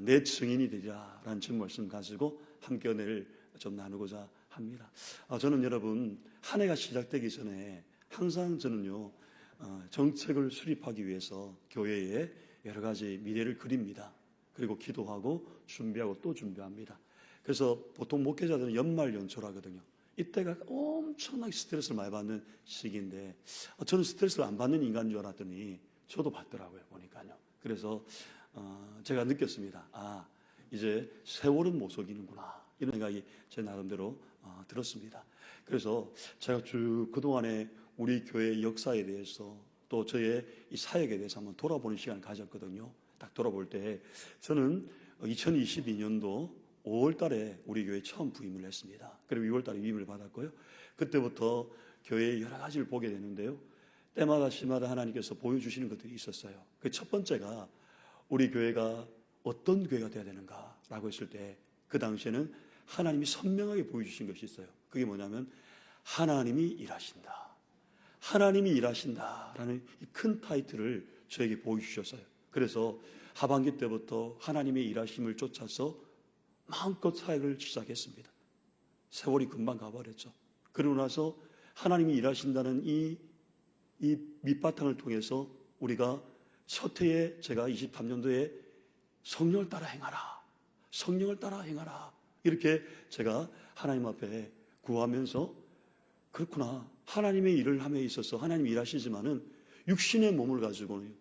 내 증인이 되리라 라는 첫 말씀 가지고 함께 은혜를 좀 나누고자 합니다. 저는 여러분 한 해가 시작되기 전에 항상 저는요 정책을 수립하기 위해서 교회에 여러 가지 미래를 그립니다. 그리고 기도하고 준비하고 또 준비합니다. 그래서 보통 목회자들은 연말 연초라거든요. 이때가 엄청나게 스트레스를 많이 받는 시기인데 저는 스트레스를 안 받는 인간인 줄 알았더니 저도 받더라고요, 보니까요. 그래서 제가 느꼈습니다. 이제 세월은 못 속이는구나, 이런 생각이 제 나름대로 들었습니다. 그래서 제가 쭉 그동안에 우리 교회의 역사에 대해서 또 저의 이 사역에 대해서 한번 돌아보는 시간을 가졌거든요. 딱 돌아볼 때 저는 2022년도 5월 달에 우리 교회에 처음 부임을 했습니다. 그리고 6월 달에 위임을 받았고요. 그때부터 교회의 여러 가지를 보게 되는데요. 때마다 시마다 하나님께서 보여주시는 것들이 있었어요. 그 첫 번째가 우리 교회가 어떤 교회가 되어야 되는가라고 했을 때 그 당시에는 하나님이 선명하게 보여주신 것이 있어요. 그게 뭐냐면 하나님이 일하신다. 하나님이 일하신다라는 이 큰 타이틀을 저에게 보여주셨어요. 그래서 하반기 때부터 하나님의 일하심을 쫓아서 마음껏 사역을 시작했습니다. 세월이 금방 가버렸죠. 그러고 나서 하나님이 일하신다는 이 밑바탕을 통해서 우리가 첫 해에 제가 23년도에 성령을 따라 행하라, 성령을 따라 행하라, 이렇게 제가 하나님 앞에 구하면서 그렇구나, 하나님의 일을 함에 있어서 하나님이 일하시지만은 육신의 몸을 가지고는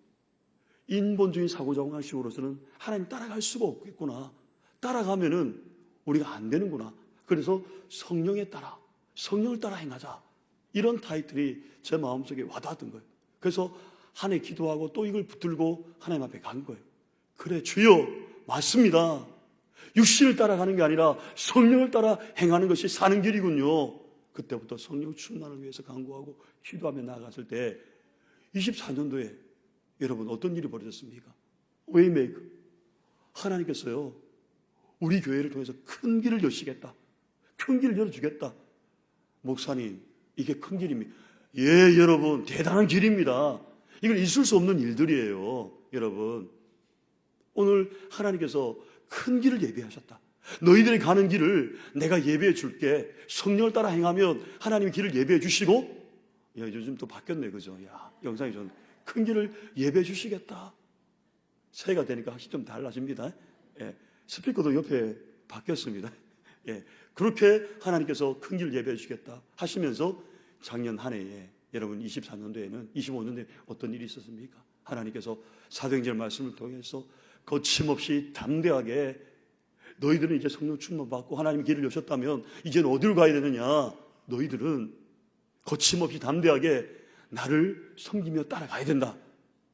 인본주의 사고방식으로서는 하나님 따라갈 수가 없겠구나, 따라가면은 우리가 안 되는구나. 그래서 성령에 따라, 성령을 따라 행하자, 이런 타이틀이 제 마음속에 와닿았던 거예요. 그래서 한 해 기도하고 또 이걸 붙들고 하나님 앞에 간 거예요. 그래, 주여, 맞습니다. 육신을 따라가는 게 아니라 성령을 따라 행하는 것이 사는 길이군요. 그때부터 성령 충만을 위해서 간구하고 기도하며 나아갔을 때 24년도에 여러분 어떤 일이 벌어졌습니까? 웨이메이커, 하나님께서요 우리 교회를 통해서 큰 길을 여시겠다, 큰 길을 열어주겠다. 목사님, 이게 큰 길입니다. 예, 여러분, 대단한 길입니다. 이건 있을 수 없는 일들이에요. 여러분, 오늘 하나님께서 큰 길을 예비하셨다. 너희들이 가는 길을 내가 예비해 줄게. 성령을 따라 행하면 하나님이 길을 예비해 주시고, 요즘 또 바뀌었네, 그죠? 영상이 좀 큰 길을 예비해 주시겠다. 새해가 되니까 확실히 좀 달라집니다. 스피커도 옆에 바뀌었습니다. 그렇게 하나님께서 큰 길을 예비해 주시겠다 하시면서 작년 한 해에 여러분 24년도에는 25년도에 어떤 일이 있었습니까? 하나님께서 사도행전 말씀을 통해서 거침없이 담대하게 너희들은 이제 성령 충만 받고 하나님의 길을 여셨다면 이제는 어디로 가야 되느냐? 너희들은 거침없이 담대하게 나를 섬기며 따라가야 된다.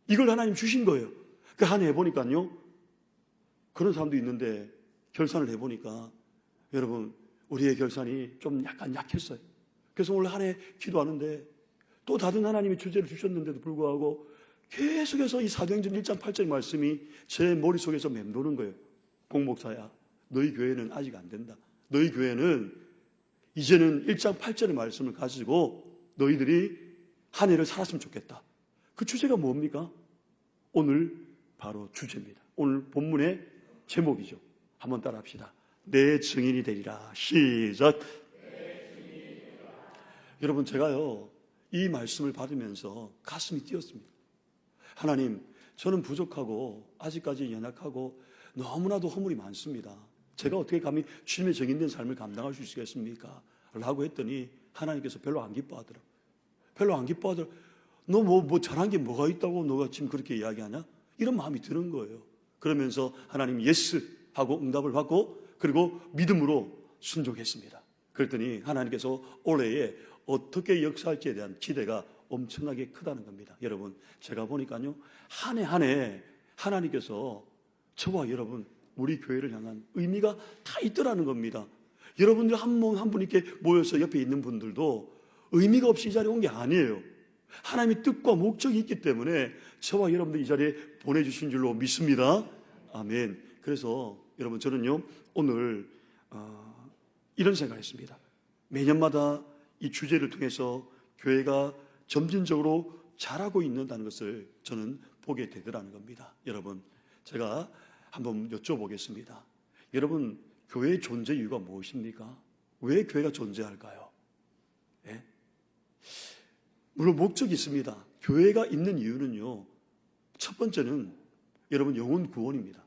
이걸 하나님 주신 거예요. 그 한 해 해보니까요, 그런 사람도 있는데 결산을 해보니까 여러분 우리의 결산이 좀 약간 약했어요. 그래서 오늘 한 해 기도하는데 또 다른 하나님의 주제를 주셨는데도 불구하고 계속해서 이 사도행전 1장 8절 말씀이 제 머릿속에서 맴도는 거예요. 공목사야, 너희 교회는 아직 안 된다. 너희 교회는 이제는 1장 8절의 말씀을 가지고 너희들이 한 해를 살았으면 좋겠다. 그 주제가 뭡니까? 오늘 바로 주제입니다. 오늘 본문의 제목이죠. 한번 따라 합시다. 내 증인이 되리라. 시작. 여러분, 제가요 이 말씀을 받으면서 가슴이 뛰었습니다. 하나님, 저는 부족하고 아직까지 연약하고 너무나도 허물이 많습니다. 제가 어떻게 감히 주님의 증인된 삶을 감당할 수 있겠습니까? 라고 했더니 하나님께서 별로 안 기뻐하더라고요. 별로 안 기뻐하더라고요. 너 뭐 잘한 게 뭐가 있다고 너가 지금 그렇게 이야기하냐? 이런 마음이 드는 거예요. 그러면서 하나님 예스 하고 응답을 받고 그리고 믿음으로 순종했습니다. 그랬더니 하나님께서 올해에 어떻게 역사할지에 대한 기대가 엄청나게 크다는 겁니다. 여러분, 제가 보니까요 한 해 한 해 하나님께서 저와 여러분 우리 교회를 향한 의미가 다 있더라는 겁니다. 여러분들 한 분 한 분 이렇게 모여서 옆에 있는 분들도 의미가 없이 이 자리에 온 게 아니에요. 하나님의 뜻과 목적이 있기 때문에 저와 여러분들 이 자리에 보내주신 줄로 믿습니다. 아멘. 그래서 여러분, 저는요 오늘 이런 생각을 했습니다. 매년마다 이 주제를 통해서 교회가 점진적으로 자라고 있는다는 것을 저는 보게 되더라는 겁니다. 여러분, 제가 한번 여쭤보겠습니다. 여러분, 교회의 존재 이유가 무엇입니까? 왜 교회가 존재할까요? 예? 물론 목적이 있습니다. 교회가 있는 이유는요, 첫 번째는 여러분 영혼 구원입니다.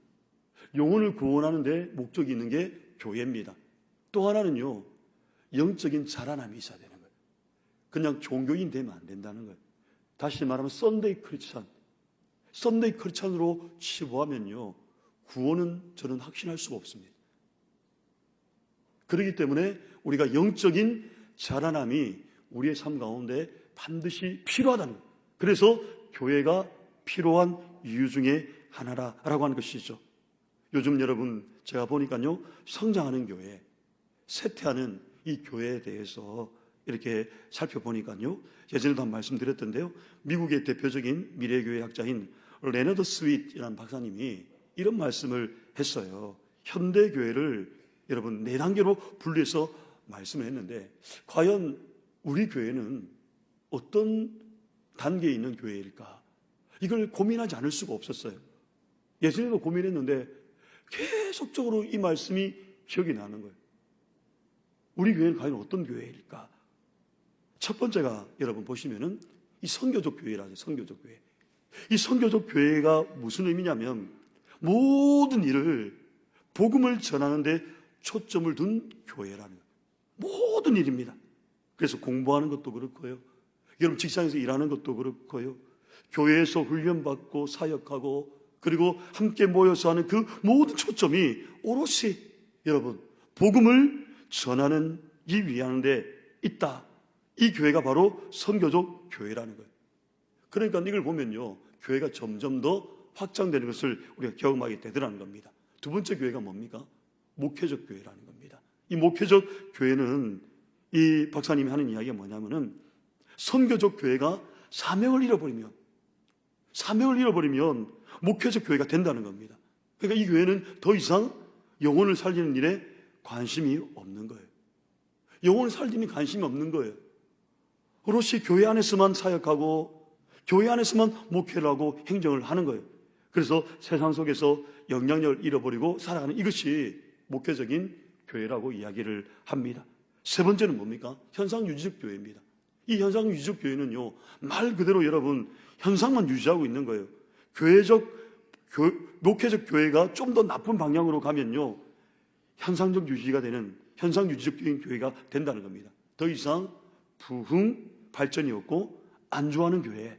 영혼을 구원하는데 목적이 있는 게 교회입니다. 또 하나는요, 영적인 자라남이 있어야 되는 거예요. 그냥 종교인 되면 안 된다는 거예요. 다시 말하면 썬데이 크리스찬으로 치부하면요, 구원은 저는 확신할 수가 없습니다. 그렇기 때문에 우리가 영적인 자라남이 우리의 삶 가운데 반드시 필요하다는 거예요. 그래서 교회가 필요한 이유 중에 하나라고 하는 것이죠. 요즘 여러분 제가 보니까요, 성장하는 교회, 쇠퇴하는 이 교회에 대해서 이렇게 살펴보니까요, 예전에도 한 말씀드렸던데요, 미국의 대표적인 미래교회 학자인 레너드 스윗이라는 박사님이 이런 말씀을 했어요. 현대교회를 여러분 4단계로 분류해서 말씀을 했는데, 과연 우리 교회는 어떤 단계에 있는 교회일까? 이걸 고민하지 않을 수가 없었어요. 예전에도 고민했는데 계속적으로 이 말씀이 기억이 나는 거예요. 우리 교회는 과연 어떤 교회일까? 첫 번째가 여러분 보시면은 이 선교적 교회라죠. 선교적 교회. 이 선교적 교회가 무슨 의미냐면 모든 일을 복음을 전하는데 초점을 둔 교회라는 거예요. 모든 일입니다. 그래서 공부하는 것도 그렇고요, 여러분 직장에서 일하는 것도 그렇고요, 교회에서 훈련받고 사역하고 그리고 함께 모여서 하는 그 모든 초점이 오롯이 여러분 복음을 전하는 이 위하는데 있다. 이 교회가 바로 선교적 교회라는 거예요. 그러니까 이걸 보면요, 교회가 점점 더 확장되는 것을 우리가 경험하게 되더라는 겁니다. 두 번째 교회가 뭡니까? 목회적 교회라는 겁니다. 이 목회적 교회는 이 박사님이 하는 이야기가 뭐냐면은, 선교적 교회가 사명을 잃어버리면 목회적 교회가 된다는 겁니다. 그러니까 이 교회는 더 이상 영혼을 살리는 일에 관심이 없는 거예요. 영혼을 살리는 관심이 없는 거예요. 오롯이 교회 안에서만 사역하고 교회 안에서만 목회를 하고 행정을 하는 거예요. 그래서 세상 속에서 영향력을 잃어버리고 살아가는 이것이 목회적인 교회라고 이야기를 합니다. 세 번째는 뭡니까? 현상유지적 교회입니다. 이 현상유지적 교회는요, 말 그대로 여러분 현상만 유지하고 있는 거예요. 목회적 교회가 좀 더 나쁜 방향으로 가면요, 현상적 유지가 되는 현상유지적 교회가 된다는 겁니다. 더 이상 부흥 발전이 없고 안주하는 교회,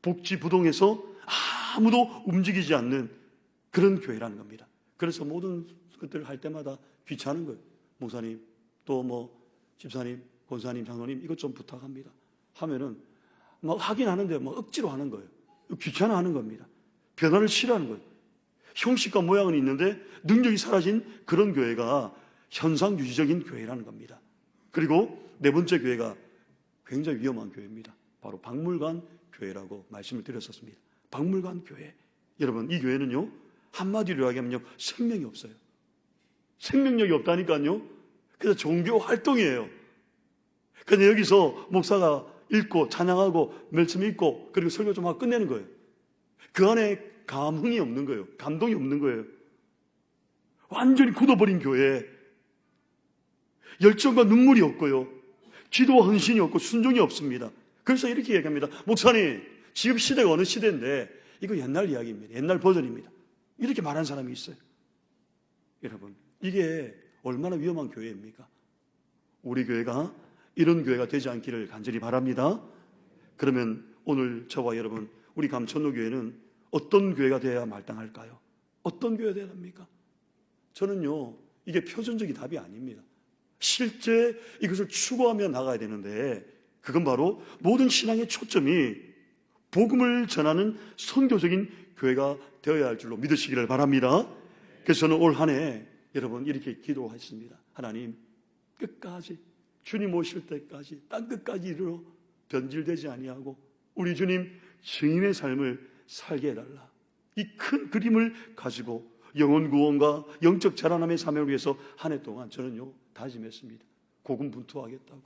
복지부동에서 아무도 움직이지 않는 그런 교회라는 겁니다. 그래서 모든 것들을 할 때마다 귀찮은 거예요. 목사님, 또 뭐 집사님, 권사님, 장로님 이것 좀 부탁합니다 하면은 막 하긴 하는데 뭐 억지로 하는 거예요. 귀찮아하는 겁니다. 변화를 싫어하는 거예요. 형식과 모양은 있는데 능력이 사라진 그런 교회가 현상유지적인 교회라는 겁니다. 그리고 네 번째 교회가 굉장히 위험한 교회입니다. 바로 박물관 교회라고 말씀을 드렸었습니다. 박물관 교회. 여러분, 이 교회는요, 한마디로 이야기하면요, 생명이 없어요. 생명력이 없다니까요. 그래서 종교 활동이에요. 그런데 여기서 목사가 읽고 찬양하고 말씀 읽고 그리고 설교 좀 하고 끝내는 거예요. 그 안에 감흥이 없는 거예요. 감동이 없는 거예요. 완전히 굳어버린 교회. 열정과 눈물이 없고요, 기도와 헌신이 없고 순종이 없습니다. 그래서 이렇게 얘기합니다. 목사님, 지금 시대가 어느 시대인데 이거 옛날 이야기입니다. 옛날 버전입니다. 이렇게 말하는 사람이 있어요. 여러분, 이게 얼마나 위험한 교회입니까? 우리 교회가 이런 교회가 되지 않기를 간절히 바랍니다. 그러면 오늘 저와 여러분, 우리 감천로 교회는 어떤 교회가 되어야 마땅할까요? 어떤 교회가 되어야 합니까? 저는요, 이게 표준적인 답이 아닙니다. 실제 이것을 추구하며 나가야 되는데, 그건 바로 모든 신앙의 초점이 복음을 전하는 선교적인 교회가 되어야 할 줄로 믿으시기를 바랍니다. 그래서 저는 올 한 해 여러분 이렇게 기도했습니다. 하나님, 끝까지 주님 오실 때까지 땅 끝까지 이르러 변질되지 아니하고 우리 주님 증인의 삶을 살게 해달라. 이 큰 그림을 가지고 영혼 구원과 영적 자라남의 사명을 위해서 한 해 동안 저는요 다짐했습니다. 고군분투하겠다고.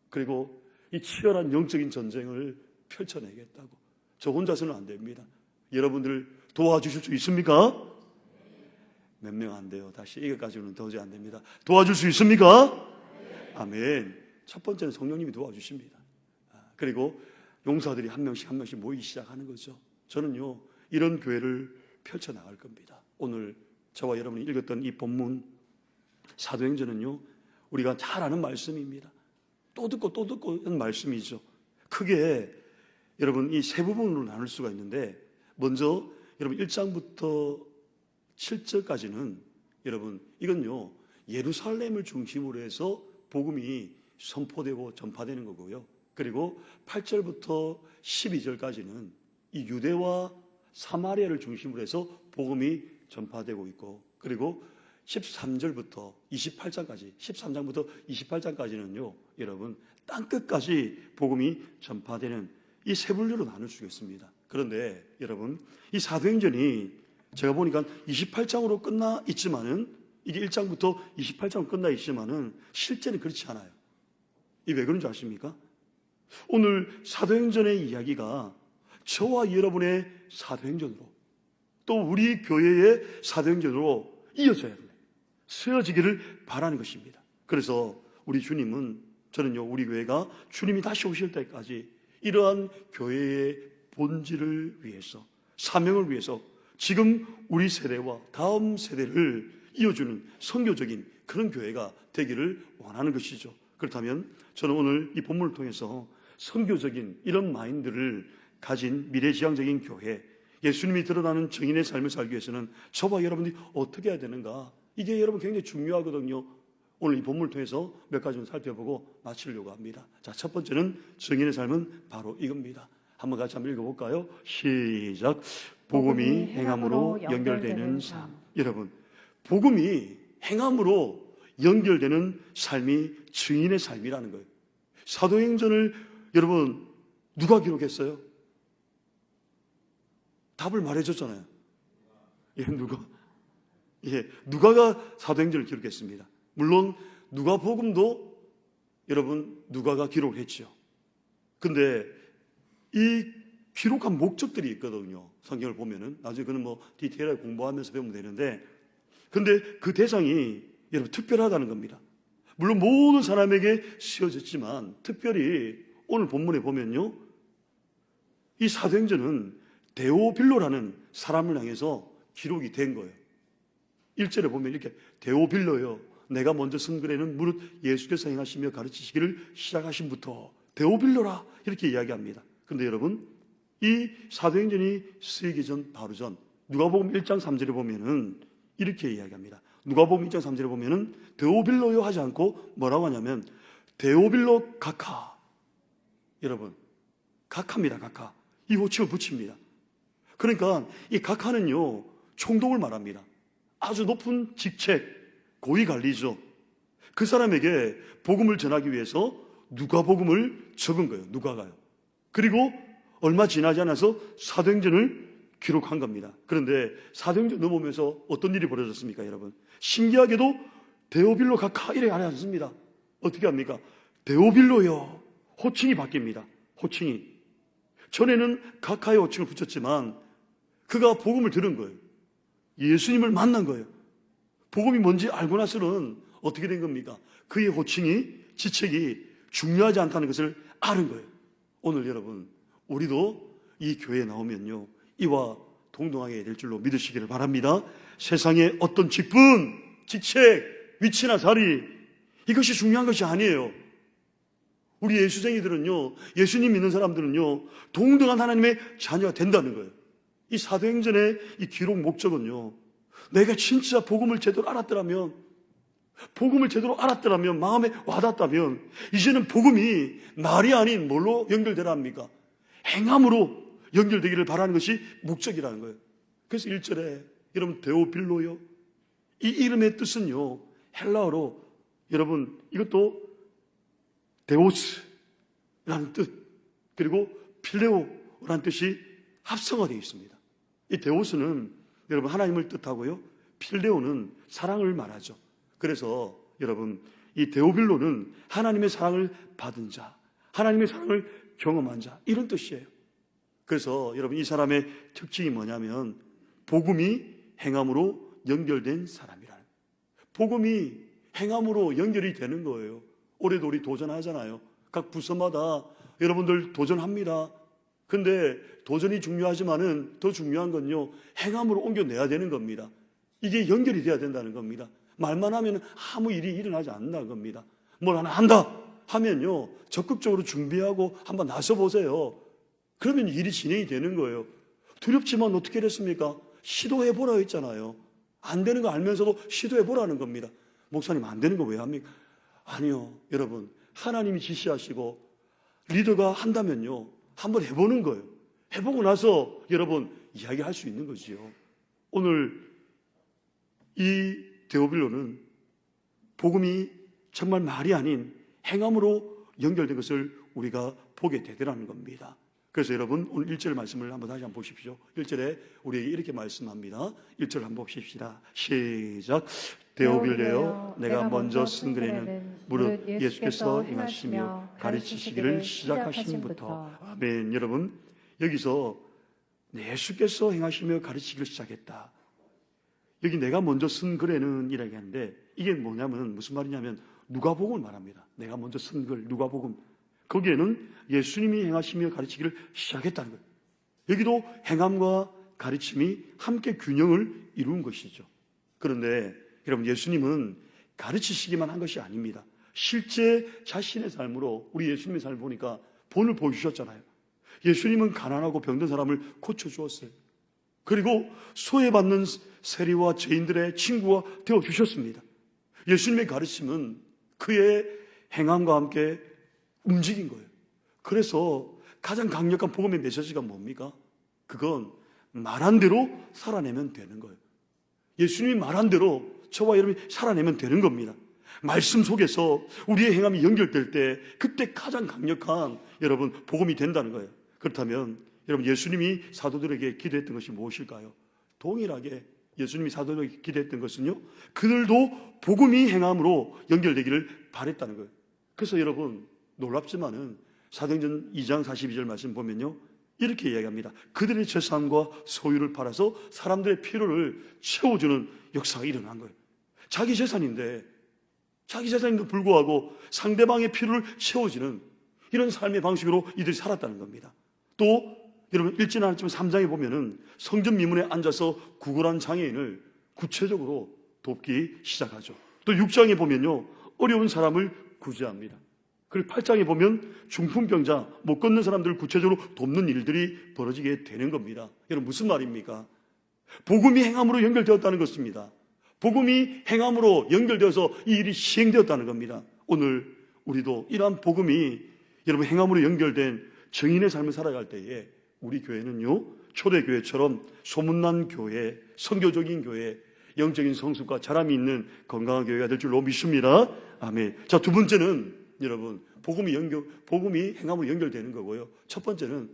그리고 이 치열한 영적인 전쟁을 펼쳐내겠다고. 저 혼자서는 안 됩니다. 여러분들 도와주실 수 있습니까? 몇 명 안 돼요. 다시 이것까지는 도저히 안 됩니다. 도와줄 수 있습니까? 아멘. 첫 번째는 성령님이 도와주십니다. 그리고 용사들이 한 명씩 한 명씩 모이기 시작하는 거죠. 저는요, 이런 교회를 펼쳐나갈 겁니다. 오늘 저와 여러분이 읽었던 이 본문 사도행전은요, 우리가 잘 아는 말씀입니다. 또 듣고 또 듣고 하는 말씀이죠. 크게 여러분 이 세 부분으로 나눌 수가 있는데, 먼저 여러분 1장부터 7절까지는 여러분 이건요, 예루살렘을 중심으로 해서 복음이 선포되고 전파되는 거고요. 그리고 8절부터 12절까지는 이 유대와 사마리아를 중심으로 해서 복음이 전파되고 있고, 그리고 13절부터 28장까지, 13장부터 28장까지는요, 여러분 땅끝까지 복음이 전파되는 이 세 분류로 나눌 수 있습니다. 그런데 여러분 이 사도행전이 제가 보니까 28장으로 끝나 있지만은, 이게 1장부터 28장으로 끝나 있지만은 실제는 그렇지 않아요. 이 왜 그런지 아십니까? 오늘 사도행전의 이야기가 저와 여러분의 사도행전으로, 또 우리 교회의 사도행전으로 이어져야 돼요. 쓰여지기를 바라는 것입니다. 그래서 우리 주님은, 저는요, 우리 교회가 주님이 다시 오실 때까지 이러한 교회의 본질을 위해서, 사명을 위해서 지금 우리 세대와 다음 세대를 이어주는 선교적인 그런 교회가 되기를 원하는 것이죠. 그렇다면 저는 오늘 이 본문을 통해서 선교적인 이런 마인드를 가진 미래지향적인 교회, 예수님이 드러나는 증인의 삶을 살기 위해서는 저와 여러분들이 어떻게 해야 되는가, 이게 여러분 굉장히 중요하거든요. 오늘 이 본문을 통해서 몇 가지 좀 살펴보고 마치려고 합니다. 자, 첫 번째는 증인의 삶은 바로 이겁니다. 한번 같이 한번 읽어볼까요? 시작. 복음이 행함으로 연결되는 삶. 여러분, 복음이 행함으로 연결되는 삶이 증인의 삶이라는 거예요. 사도행전을 여러분 누가 기록했어요? 답을 말해줬잖아요. 누가가 사도행전을 기록했습니다. 물론 누가복음도 여러분 누가가 기록을 했죠. 근데 이 기록한 목적들이 있거든요. 성경을 보면은 나중에 그는 뭐 디테일하게 공부하면서 배우면 되는데, 근데 그 대상이 여러분 특별하다는 겁니다. 물론 모든 사람에게 씌워졌지만 특별히 오늘 본문에 보면요, 이 사도행전은 데오빌로라는 사람을 향해서 기록이 된 거예요. 1절에 보면 이렇게, 데오빌로요, 내가 먼저 쓴 글에는 무릇 예수께서 행하시며 가르치시기를 시작하신부터 데오빌로라, 이렇게 이야기합니다. 그런데 여러분, 이 사도행전이 쓰이기 전, 바로 전 누가복음 1장 3절에 보면은 이렇게 이야기합니다. 누가복음 1장 3절에 보면은 데오빌로요 하지 않고 뭐라고 하냐면 데오빌로 가카. 여러분, 가카입니다. 가카. 이 호칭을 붙입니다. 그러니까 이 가카는요, 총독을 말합니다. 아주 높은 직책, 고위 관리죠. 그 사람에게 복음을 전하기 위해서 누가복음을 적은 거예요. 누가가요. 그리고 얼마 지나지 않아서 사도행전을 기록한 겁니다. 그런데 사도행전 넘어오면서 어떤 일이 벌어졌습니까, 여러분? 신기하게도 데오빌로 가카 이래 안 하셨습니다. 어떻게 합니까? 데오빌로요. 호칭이 바뀝니다. 호칭이. 전에는 가카의 호칭을 붙였지만 그가 복음을 들은 거예요. 예수님을 만난 거예요. 복음이 뭔지 알고 나서는 어떻게 된 겁니까? 그의 호칭이, 지책이 중요하지 않다는 것을 아는 거예요. 오늘 여러분, 우리도 이 교회에 나오면요, 이와 동등하게 될 줄로 믿으시기를 바랍니다. 세상에 어떤 직분, 직책, 위치나 자리, 이것이 중요한 것이 아니에요. 우리 예수쟁이들은요, 예수님 믿는 사람들은요, 동등한 하나님의 자녀가 된다는 거예요. 이 사도행전의 이 기록 목적은요, 내가 진짜 복음을 제대로 알았더라면, 마음에 와닿았다면, 이제는 복음이 말이 아닌 뭘로 연결되라 합니까? 행함으로 연결되기를 바라는 것이 목적이라는 거예요. 그래서 1절에 여러분 데오빌로요, 이 이름의 뜻은요, 헬라어로 여러분 이것도 데오스라는 뜻, 그리고 필레오라는 뜻이 합성화 되어 있습니다. 이 데오스는 여러분 하나님을 뜻하고요, 필레오는 사랑을 말하죠. 그래서 여러분 이 데오빌로는 하나님의 사랑을 받은 자, 하나님의 사랑을 경험한 자, 이런 뜻이에요. 그래서 여러분 이 사람의 특징이 뭐냐면 복음이 행함으로 연결된 사람이라는, 복음이 행함으로 연결이 되는 거예요. 올해도 우리 도전하잖아요. 각 부서마다 여러분들 도전합니다. 근데 도전이 중요하지만은 더 중요한 건요, 행함으로 옮겨내야 되는 겁니다. 이게 연결이 돼야 된다는 겁니다. 말만 하면 아무 일이 일어나지 않는다는 겁니다. 뭘 하나 한다 하면요, 적극적으로 준비하고 한번 나서보세요. 그러면 일이 진행이 되는 거예요. 두렵지만 어떻게 됐습니까? 시도해보라 했잖아요. 안 되는 거 알면서도 시도해보라는 겁니다. 목사님, 안 되는 거 왜 합니까? 아니요, 여러분, 하나님이 지시하시고 리더가 한다면요, 한번 해보는 거예요. 해보고 나서 여러분 이야기할 수 있는 거지요. 오늘 이 데오빌로는 복음이 정말 말이 아닌 행함으로 연결된 것을 우리가 보게 되더라는 겁니다. 그래서 여러분, 오늘 1절 말씀을 한번 다시 한번 보십시오. 1절에 우리에게 이렇게 말씀합니다. 1절 한번 보십시다. 시작. 데오빌레여, 내가 먼저 쓴 글에는 무릇 예수께서 행하시며 가르치시기를 시작하심부터. 아멘. 여러분, 여기서 예수께서 행하시며 가르치기를 시작했다. 여기 내가 먼저 쓴 글에는 이라고 하는데, 이게 뭐냐면 무슨 말이냐면 누가복음을 말합니다. 내가 먼저 쓴 글, 누가복음. 거기에는 예수님이 행하시며 가르치기를 시작했다는 거예요. 여기도 행함과 가르침이 함께 균형을 이룬 것이죠. 그런데 여러분, 예수님은 가르치시기만 한 것이 아닙니다. 실제 자신의 삶으로, 우리 예수님의 삶을 보니까 본을 보여주셨잖아요. 예수님은 가난하고 병든 사람을 고쳐주었어요. 그리고 소외받는 세리와 죄인들의 친구가 되어주셨습니다. 예수님의 가르침은 그의 행함과 함께 움직인 거예요. 그래서 가장 강력한 복음의 메시지가 뭡니까? 그건 말한 대로 살아내면 되는 거예요. 예수님이 말한 대로 저와 여러분이 살아내면 되는 겁니다. 말씀 속에서 우리의 행함이 연결될 때, 그때 가장 강력한 여러분 복음이 된다는 거예요. 그렇다면 여러분, 예수님이 사도들에게 기도했던 것이 무엇일까요? 동일하게 예수님이 사도들에게 기도했던 것은요, 그들도 복음이 행함으로 연결되기를 바랬다는 거예요. 그래서 여러분, 놀랍지만은 사도행전 2장 42절 말씀 보면요, 이렇게 이야기합니다. 그들의 재산과 소유를 팔아서 사람들의 필요를 채워주는 역사가 일어난 거예요. 자기 재산인데, 자기 재산인데도 불구하고 상대방의 필요를 채워주는 이런 삶의 방식으로 이들이 살았다는 겁니다. 또 여러분, 읽지 않았지만 3장에 보면은 성전 미문에 앉아서 구걸한 장애인을 구체적으로 돕기 시작하죠. 또 6장에 보면요, 어려운 사람을 구제합니다. 그리고 8장에 보면 중풍병자, 못 걷는 사람들을 구체적으로 돕는 일들이 벌어지게 되는 겁니다. 여러분, 무슨 말입니까? 복음이 행함으로 연결되었다는 것입니다. 복음이 행함으로 연결되어서 이 일이 시행되었다는 겁니다. 오늘 우리도 이러한 복음이 여러분 행함으로 연결된 정인의 삶을 살아갈 때에 우리 교회는요, 초대교회처럼 소문난 교회, 선교적인 교회, 영적인 성숙과 자람이 있는 건강한 교회가 될 줄로 믿습니다. 아멘. 자, 두 번째는 여러분, 복음이 행함으로 연결되는 거고요. 두 번째는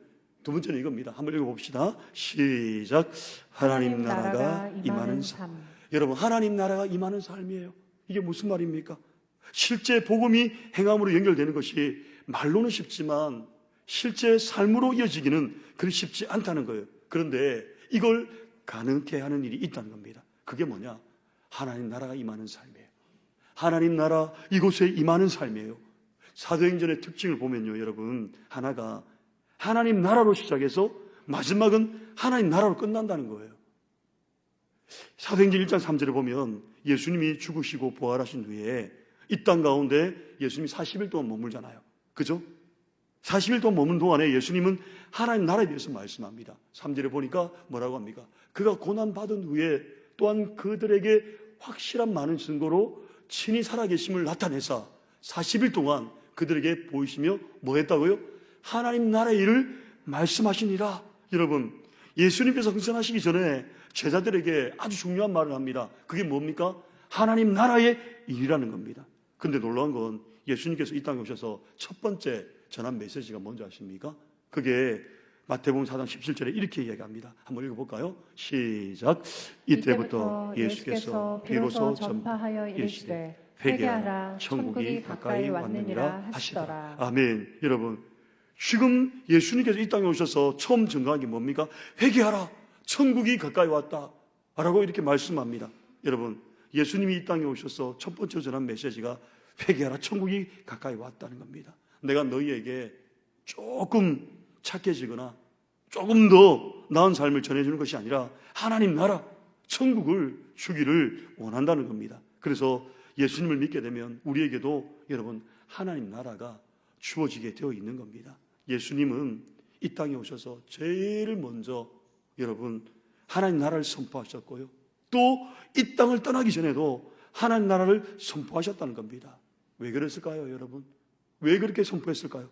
이겁니다. 한번 읽어봅시다. 시작. 하나님 나라가 임하는 삶. 여러분, 하나님 나라가 임하는 삶이에요. 이게 무슨 말입니까? 실제 복음이 행함으로 연결되는 것이 말로는 쉽지만 실제 삶으로 이어지기는 그리 쉽지 않다는 거예요. 그런데 이걸 가능케 하는 일이 있다는 겁니다. 그게 뭐냐? 하나님 나라가 임하는 삶이에요. 하나님 나라, 이곳에 임하는 삶이에요. 사도행전의 특징을 보면요, 여러분, 하나가 하나님 나라로 시작해서 마지막은 하나님 나라로 끝난다는 거예요. 사도행전 1장 3절에 보면 예수님이 죽으시고 부활하신 후에 이 땅 가운데 예수님이 40일 동안 머물잖아요. 그죠? 40일 동안 머문 동안에 예수님은 하나님 나라에 대해서 말씀합니다. 3절에 보니까 뭐라고 합니까? 그가 고난받은 후에 또한 그들에게 확실한 많은 증거로 친히 살아계심을 나타내사 40일 동안 그들에게 보이시며 뭐 했다고요? 하나님 나라의 일을 말씀하시니라. 여러분, 예수님께서 승천하시기 전에 제자들에게 아주 중요한 말을 합니다. 그게 뭡니까? 하나님 나라의 일이라는 겁니다. 근데 놀라운 건 예수님께서 이 땅에 오셔서 첫 번째 전한 메시지가 뭔지 아십니까? 그게 마태복음 4장 17절에 이렇게 이야기합니다. 한번 읽어볼까요? 시작. 이때부터 예수께서 비로소 전파하여 이르시되 회개하라, 천국이 가까이 왔느니라 하시더라. 아멘. 여러분, 지금 예수님께서 이 땅에 오셔서 처음 증거한 게 뭡니까? 회개하라, 천국이 가까이 왔다 라고 이렇게 말씀합니다. 여러분, 예수님이 이 땅에 오셔서 첫 번째 전한 메시지가 회개하라, 천국이 가까이 왔다는 겁니다. 내가 너희에게 조금 착해지거나 조금 더 나은 삶을 전해주는 것이 아니라 하나님 나라, 천국을 주기를 원한다는 겁니다. 그래서 예수님을 믿게 되면 우리에게도 여러분 하나님 나라가 주어지게 되어 있는 겁니다. 예수님은 이 땅에 오셔서 제일 먼저 여러분 하나님 나라를 선포하셨고요, 또 이 땅을 떠나기 전에도 하나님 나라를 선포하셨다는 겁니다. 왜 그랬을까요, 여러분? 왜 그렇게 선포했을까요?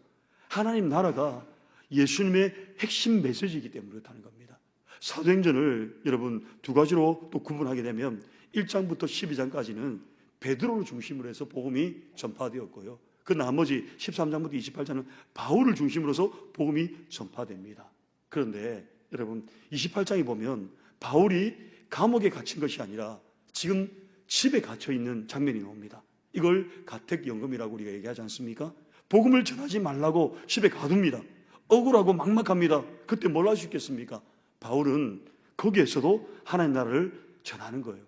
하나님 나라가 예수님의 핵심 메시지이기 때문에 그렇다는 겁니다. 사도행전을 여러분 두 가지로 또 구분하게 되면 1장부터 12장까지는 베드로를 중심으로 해서 복음이 전파되었고요, 그 나머지 13장부터 28장은 바울을 중심으로서 복음이 전파됩니다. 그런데 여러분 28장에 보면 바울이 감옥에 갇힌 것이 아니라 지금 집에 갇혀 있는 장면이 나옵니다. 이걸 가택연금이라고 우리가 얘기하지 않습니까? 복음을 전하지 말라고 집에 가둡니다. 억울하고 막막합니다. 그때 뭘 할 수 있겠습니까? 바울은 거기에서도 하나님 나라를 전하는 거예요.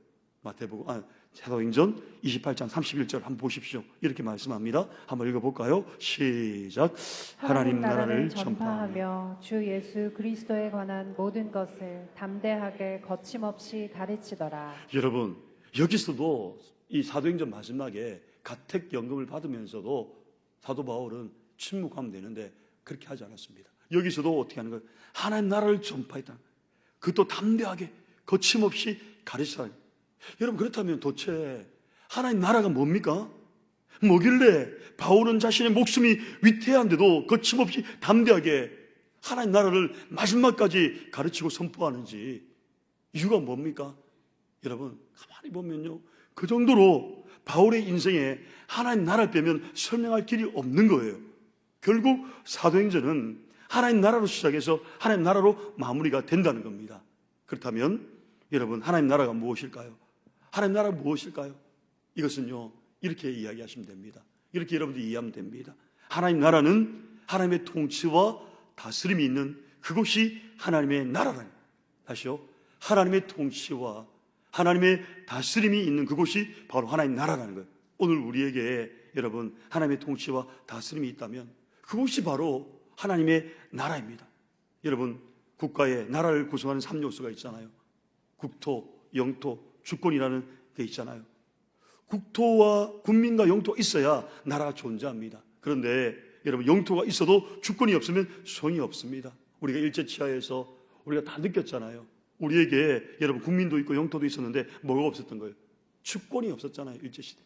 사도행전 28장 31절 한번 보십시오. 이렇게 말씀합니다. 한번 읽어볼까요? 시작. 하나님 나라를 전파하며 주 예수 그리스도에 관한 모든 것을 담대하게 거침없이 가르치더라. 여러분, 여기서도 이 사도행전 마지막에 가택연금을 받으면서도 사도 바울은 침묵하면 되는데 그렇게 하지 않았습니다. 여기서도 어떻게 하는 거예요? 하나님 나라를 전파했다. 그것도 담대하게 거침없이 가르치다. 여러분, 그렇다면 도대체 하나님 나라가 뭡니까? 뭐길래 바울은 자신의 목숨이 위태한데도 거침없이 담대하게 하나님 나라를 마지막까지 가르치고 선포하는지, 이유가 뭡니까? 여러분, 가만히 보면요, 그 정도로 바울의 인생에 하나님 나라를 빼면 설명할 길이 없는 거예요. 결국 사도행전은 하나님 나라로 시작해서 하나님 나라로 마무리가 된다는 겁니다. 그렇다면 여러분, 하나님 나라가 무엇일까요? 하나님 나라가 무엇일까요? 이것은요, 이렇게 이야기하시면 됩니다. 이렇게 여러분들이 이해하면 됩니다. 하나님 나라는 하나님의 통치와 다스림이 있는 그것이 하나님의 나라라는, 다시요, 하나님의 통치와 하나님의 다스림이 있는 그곳이 바로 하나님 나라라는 거예요. 오늘 우리에게 여러분 하나님의 통치와 다스림이 있다면 그것이 바로 하나님의 나라입니다. 여러분, 국가의 나라를 구성하는 3요소가 있잖아요. 국토, 영토, 주권이라는 게 있잖아요. 국토와 국민과 영토가 있어야 나라가 존재합니다. 그런데 여러분, 영토가 있어도 주권이 없으면 소용이 없습니다. 우리가 일제치하에서 우리가 다 느꼈잖아요. 우리에게 여러분 국민도 있고 영토도 있었는데 뭐가 없었던 거예요? 주권이 없었잖아요, 일제시대.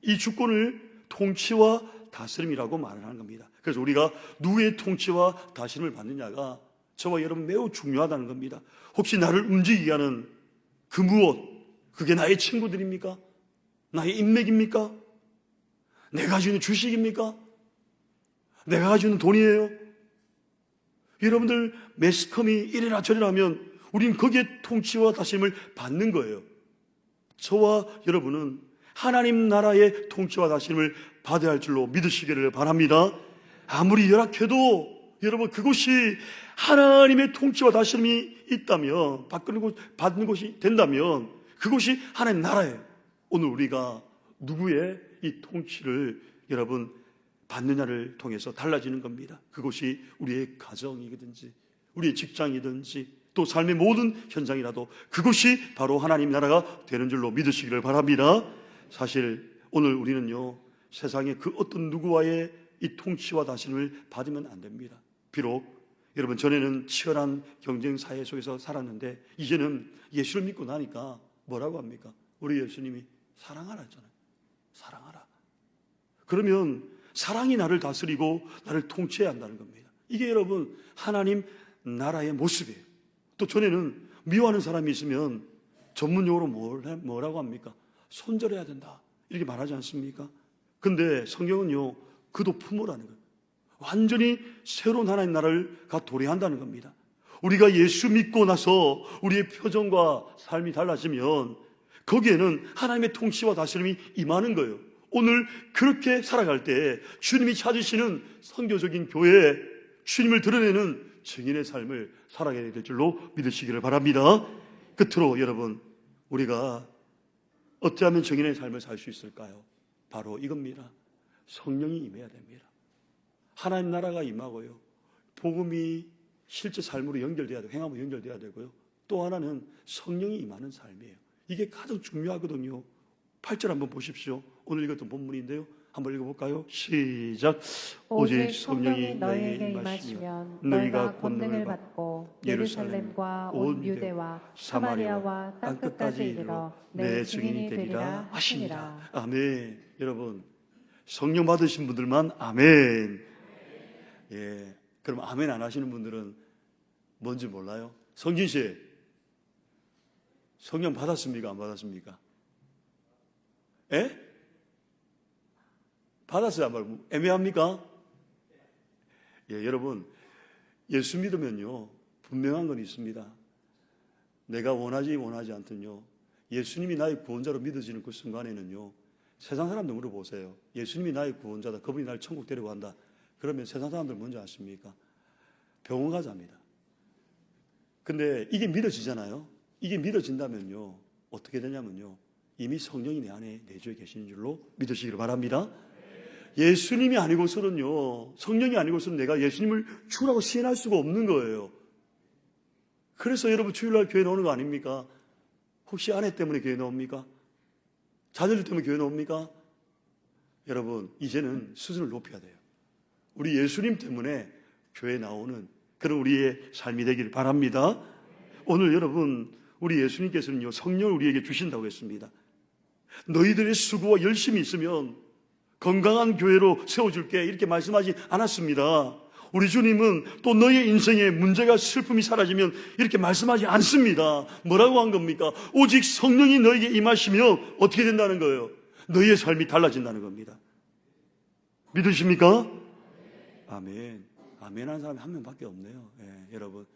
이 주권을 통치와 다스림이라고 말을 하는 겁니다. 그래서 우리가 누구의 통치와 다스림을 받느냐가 저와 여러분 매우 중요하다는 겁니다. 혹시 나를 움직이게 하는 그 무엇, 그게 나의 친구들입니까? 나의 인맥입니까? 내가 가지고 있는 주식입니까? 내가 가지고 있는 돈이에요? 여러분들 매스컴이 이래라 저래라 하면 우리는 거기에 통치와 다스림을 받는 거예요. 저와 여러분은 하나님 나라의 통치와 다스림을 받아야 할 줄로 믿으시기를 바랍니다. 아무리 열악해도 여러분 그것이 하나님의 통치와 다스림이 있다면, 받는 것이 된다면 그것이 하나님 나라예요. 오늘 우리가 누구의 이 통치를 여러분 받느냐를 통해서 달라지는 겁니다. 그것이 우리의 가정이든지 우리의 직장이든지 또 삶의 모든 현장이라도 그것이 바로 하나님 나라가 되는 줄로 믿으시기를 바랍니다. 사실 오늘 우리는요, 세상의 그 어떤 누구와의 이 통치와 다스림을 받으면 안 됩니다. 비록 여러분 전에는 치열한 경쟁 사회 속에서 살았는데 이제는 예수를 믿고 나니까 뭐라고 합니까? 우리 예수님이 사랑하라 했잖아요. 사랑하라. 그러면 사랑이 나를 다스리고 나를 통치해야 한다는 겁니다. 이게 여러분 하나님 나라의 모습이에요. 또 전에는 미워하는 사람이 있으면 전문용어로 뭐라고 합니까? 손절해야 된다, 이렇게 말하지 않습니까? 근데 성경은요, 그도 품으라는 거예요. 완전히 새로운 하나님 나라가 도래한다는 겁니다. 우리가 예수 믿고 나서 우리의 표정과 삶이 달라지면 거기에는 하나님의 통치와 다스림이 임하는 거예요. 오늘 그렇게 살아갈 때 주님이 찾으시는 선교적인 교회, 주님을 드러내는 증인의 삶을 살아가야 될 줄로 믿으시기를 바랍니다. 끝으로 여러분, 우리가 어찌하면 정인의 삶을 살 수 있을까요? 바로 이겁니다. 성령이 임해야 됩니다. 하나님 나라가 임하고요. 복음이 실제 삶으로 연결돼야 되고 행함으로 연결돼야 되고요. 또 하나는 성령이 임하는 삶이에요. 이게 가장 중요하거든요. 8절 한번 보십시오. 오늘 읽었던 본문인데요. 한번 읽어볼까요? 시작. 오직 성령이 너희에게 임하시면 너희가 권능을 받고 예루살렘과 온 유대와 사마리아와 땅끝까지 이르러 내 증인이 되리라 하시니라. 아멘. 여러분, 성령 받으신 분들만 아멘. 예. 그럼 아멘 안 하시는 분들은 뭔지 몰라요? 성진 씨, 성령 받았습니까? 안 받았습니까? 예? 받았어요? 안 받았어요? 애매합니까? 예, 여러분, 예수 믿으면요, 분명한 건 있습니다. 내가 원하지 않든요, 예수님이 나의 구원자로 믿어지는 그 순간에는요, 세상 사람들 물어보세요. 예수님이 나의 구원자다. 그분이 나를 천국 데려간다. 그러면 세상 사람들 뭔지 아십니까? 병원 가자입니다. 근데 이게 믿어지잖아요. 이게 믿어진다면요, 어떻게 되냐면요, 이미 성령이 내 안에 내주에 계시는 줄로 믿으시기를 바랍니다. 예수님이 아니고서는요, 성령이 아니고서는 내가 예수님을 주라고 시인할 수가 없는 거예요. 그래서 여러분 주일날 교회 나오는 거 아닙니까? 혹시 아내 때문에 교회 나옵니까? 자녀들 때문에 교회 나옵니까? 여러분, 이제는 수준을 높여야 돼요. 우리 예수님 때문에 교회 나오는 그런 우리의 삶이 되기를 바랍니다. 오늘 여러분, 우리 예수님께서는요, 성령을 우리에게 주신다고 했습니다. 너희들의 수고와 열심이 있으면 건강한 교회로 세워줄게, 이렇게 말씀하지 않았습니다. 우리 주님은 또 너의 인생에 문제가 슬픔이 사라지면 이렇게 말씀하지 않습니다. 뭐라고 한 겁니까? 오직 성령이 너에게 임하시면 어떻게 된다는 거예요? 너희의 삶이 달라진다는 겁니다. 믿으십니까? 아멘. 아멘 하는 사람이 한 명밖에 없네요. 예, 여러분,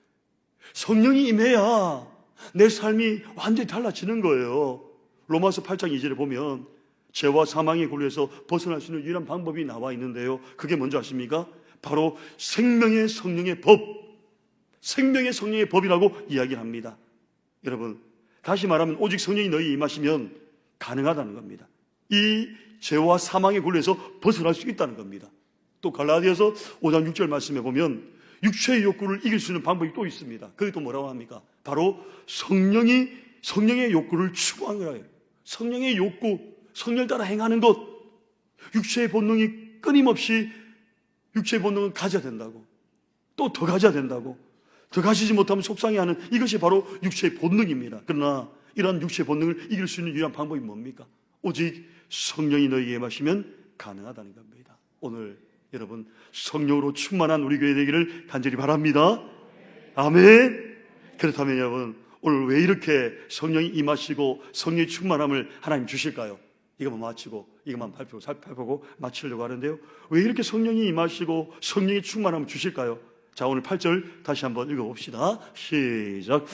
성령이 임해야 내 삶이 완전히 달라지는 거예요. 로마서 8장 2절에 보면 죄와 사망의 굴레에서 벗어날 수 있는 유일한 방법이 나와 있는데요, 그게 뭔지 아십니까? 바로 생명의 성령의 법, 생명의 성령의 법이라고 이야기를 합니다. 여러분, 다시 말하면 오직 성령이 너희 임하시면 가능하다는 겁니다. 이 죄와 사망의 굴레에서 벗어날 수 있다는 겁니다. 또 갈라디아서 5장 6절 말씀해 보면 육체의 욕구를 이길 수 있는 방법이 또 있습니다. 그게 또 뭐라고 합니까? 바로 성령의 욕구를 추구하는 거예요. 성령의 욕구, 성령 따라 행하는 것. 육체의 본능이 끊임없이 육체의 본능을 가져야 된다고, 또 더 가져야 된다고, 더 가지지 못하면 속상해하는 이것이 바로 육체의 본능입니다. 그러나 이러한 육체의 본능을 이길 수 있는 유일한 방법이 뭡니까? 오직 성령이 너희에게 임하시면 가능하다는 겁니다. 오늘 여러분, 성령으로 충만한 우리 교회 되기를 간절히 바랍니다. 아멘. 그렇다면 여러분, 오늘 왜 이렇게 성령이 임하시고 성령의 충만함을 하나님 주실까요? 이것만 마치고 이것만 살펴보고 마치려고 하는데요, 왜 이렇게 성령이 임하시고 성령의 충만함을 주실까요? 자, 오늘 8절 다시 한번 읽어봅시다. 시작.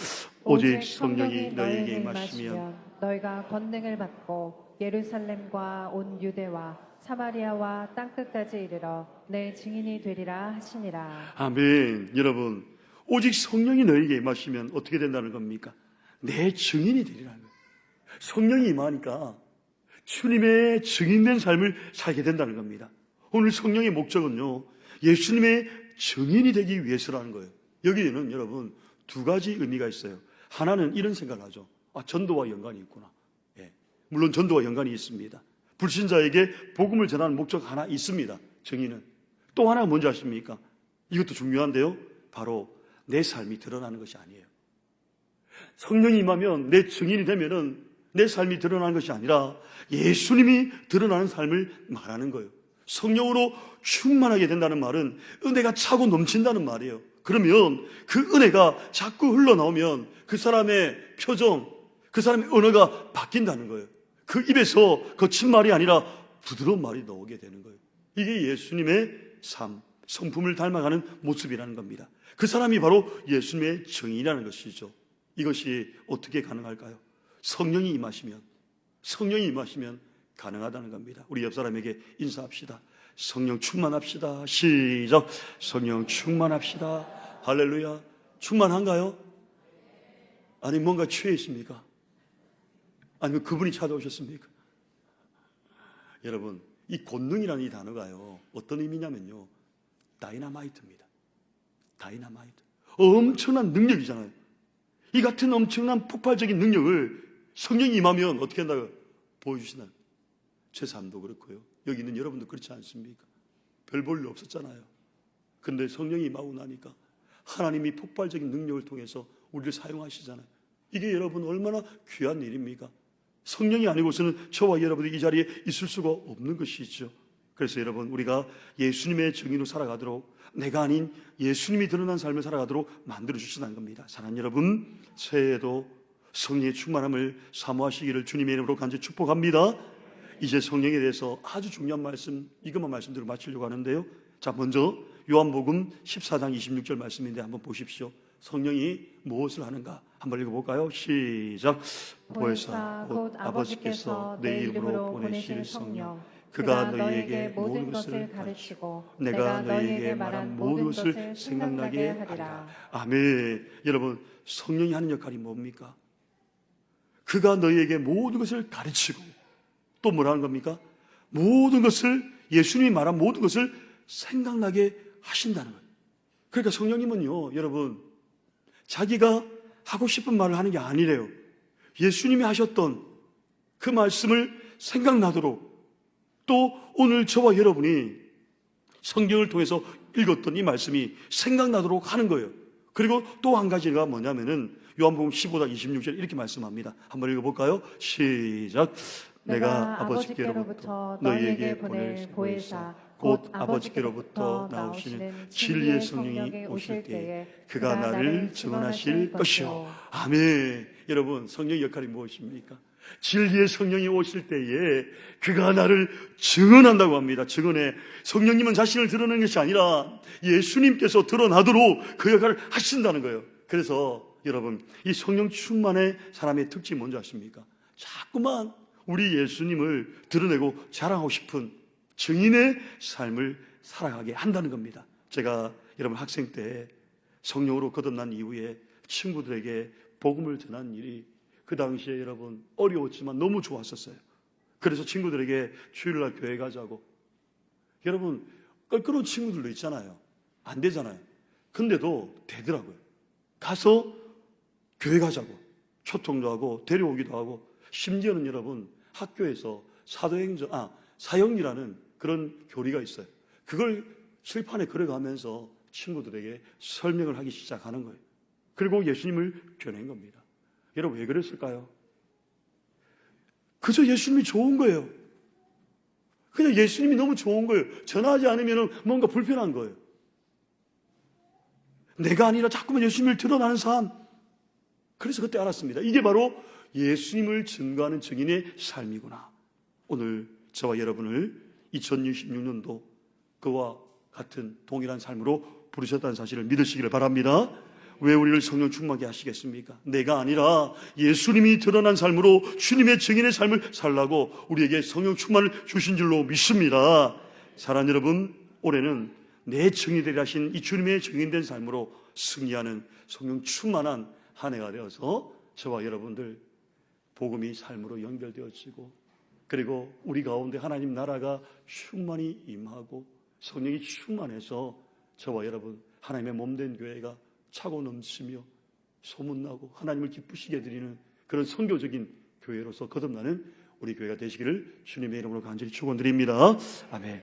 오직 성령이 너희에게 임하시면 너희가 권능을 받고 예루살렘과 온 유대와 사마리아와 땅끝까지 이르러 내 증인이 되리라 하시니라. 아멘. 여러분, 오직 성령이 너희에게 임하시면 어떻게 된다는 겁니까? 내 증인이 되리라는 거예요. 성령이 임하니까 주님의 증인된 삶을 살게 된다는 겁니다. 오늘 성령의 목적은요, 예수님의 증인이 되기 위해서라는 거예요. 여기에는 여러분 두 가지 의미가 있어요. 하나는 이런 생각을 하죠. 전도와 연관이 있구나. 예, 물론 전도와 연관이 있습니다. 불신자에게 복음을 전하는 목적 하나 있습니다. 증인은. 또 하나가 뭔지 아십니까? 이것도 중요한데요, 바로 내 삶이 드러나는 것이 아니에요. 성령이 임하면 내 증인이 되면은 내 삶이 드러나는 것이 아니라 예수님이 드러나는 삶을 말하는 거예요. 성령으로 충만하게 된다는 말은 은혜가 차고 넘친다는 말이에요. 그러면 그 은혜가 자꾸 흘러나오면 그 사람의 표정, 그 사람의 언어가 바뀐다는 거예요. 그 입에서 거친 말이 아니라 부드러운 말이 나오게 되는 거예요. 이게 예수님의 삶, 성품을 닮아가는 모습이라는 겁니다. 그 사람이 바로 예수님의 증인이라는 것이죠. 이것이 어떻게 가능할까요? 성령이 임하시면 가능하다는 겁니다. 우리 옆 사람에게 인사합시다. 성령 충만합시다. 시작. 성령 충만합시다. 할렐루야. 충만한가요? 아니 뭔가 취해 있습니까? 아니면 그분이 찾아오셨습니까? 여러분, 이 권능이라는 이 단어가요, 어떤 의미냐면요, 다이나마이트입니다. 다이나마이트. 엄청난 능력이잖아요. 이 같은 엄청난 폭발적인 능력을 성령이 임하면 어떻게 한다고 보여주시나요? 제 삶도 그렇고요. 여기 있는 여러분도 그렇지 않습니까? 별 볼 일 없었잖아요. 그런데 성령이 임하고 나니까 하나님이 폭발적인 능력을 통해서 우리를 사용하시잖아요. 이게 여러분 얼마나 귀한 일입니까? 성령이 아니고서는 저와 여러분이 이 자리에 있을 수가 없는 것이죠. 그래서 여러분, 우리가 예수님의 증인으로 살아가도록, 내가 아닌 예수님이 드러난 삶을 살아가도록 만들어주시는 겁니다. 사랑하는 여러분, 새해에도 성령의 충만함을 사모하시기를 주님의 이름으로 간절히 축복합니다. 이제 성령에 대해서 아주 중요한 말씀, 이것만 말씀드리고 마치려고 하는데요. 자, 먼저 요한복음 14장 26절 말씀인데 한번 보십시오. 성령이 무엇을 하는가 한번 읽어볼까요? 시작. 보혜사 곧 아버지께서 내 이름으로 보내실 성령, 그가 너희에게 모든 것을 가르치고 내가 너희에게 말한 모든 것을 생각나게 하리라. 아멘. 여러분, 성령이 하는 역할이 뭡니까? 그가 너희에게 모든 것을 가르치고 또 뭐라는 겁니까? 모든 것을, 예수님이 말한 모든 것을 생각나게 하신다는 거예요. 그러니까 성령님은요, 여러분, 자기가 하고 싶은 말을 하는 게 아니래요. 예수님이 하셨던 그 말씀을 생각나도록, 또 오늘 저와 여러분이 성경을 통해서 읽었던 이 말씀이 생각나도록 하는 거예요. 그리고 또 한 가지가 뭐냐면은 요한복음 15장 26절 이렇게 말씀합니다. 한번 읽어볼까요? 시작. 내가 아버지께로부터 너희에게 보낼 보혜사 곧 아버지께로부터 나오시는 진리의 성령이 오실 때에 그가 나를 증언하실 것이요. 아멘. 여러분, 성령의 역할이 무엇입니까? 진리의 성령이 오실 때에 그가 나를 증언한다고 합니다. 증언해. 성령님은 자신을 드러내는 것이 아니라 예수님께서 드러나도록 그 역할을 하신다는 거예요. 그래서 여러분, 이 성령 충만의 사람의 특징이 뭔지 아십니까? 자꾸만 우리 예수님을 드러내고 자랑하고 싶은 증인의 삶을 살아가게 한다는 겁니다. 제가 여러분 학생 때 성령으로 거듭난 이후에 친구들에게 복음을 전한 일이 그 당시에 여러분 어려웠지만 너무 좋았었어요. 그래서 친구들에게 주일날 교회 가자고. 여러분, 껄끄러운 친구들도 있잖아요. 안 되잖아요. 근데도 되더라고요. 가서 교회 가자고 초청도 하고 데려오기도 하고, 심지어는 여러분 학교에서 사형이라는 그런 교리가 있어요. 그걸 칠판에 그려가면서 친구들에게 설명을 하기 시작하는 거예요. 그리고 예수님을 전한 겁니다. 여러분, 왜 그랬을까요? 그저 예수님이 좋은 거예요. 그냥 예수님이 너무 좋은 거예요. 전하지 않으면 뭔가 불편한 거예요. 내가 아니라 자꾸만 예수님을 드러나는 삶. 그래서 그때 알았습니다. 이게 바로 예수님을 증거하는 증인의 삶이구나. 오늘 저와 여러분을 2026년도 그와 같은 동일한 삶으로 부르셨다는 사실을 믿으시기를 바랍니다. 왜 우리를 성령 충만하게 하시겠습니까? 내가 아니라 예수님이 드러난 삶으로 주님의 증인의 삶을 살라고 우리에게 성령 충만을 주신 줄로 믿습니다. 사랑하는 여러분, 올해는 내 증인이 되라 하신 이 주님의 증인된 삶으로 승리하는 성령 충만한 한 해가 되어서 저와 여러분들 복음이 삶으로 연결되어지고, 그리고 우리 가운데 하나님 나라가 충만히 임하고 성령이 충만해서 저와 여러분 하나님의 몸된 교회가 차고 넘치며 소문나고 하나님을 기쁘시게 드리는 그런 선교적인 교회로서 거듭나는 우리 교회가 되시기를 주님의 이름으로 간절히 축원드립니다. 아멘.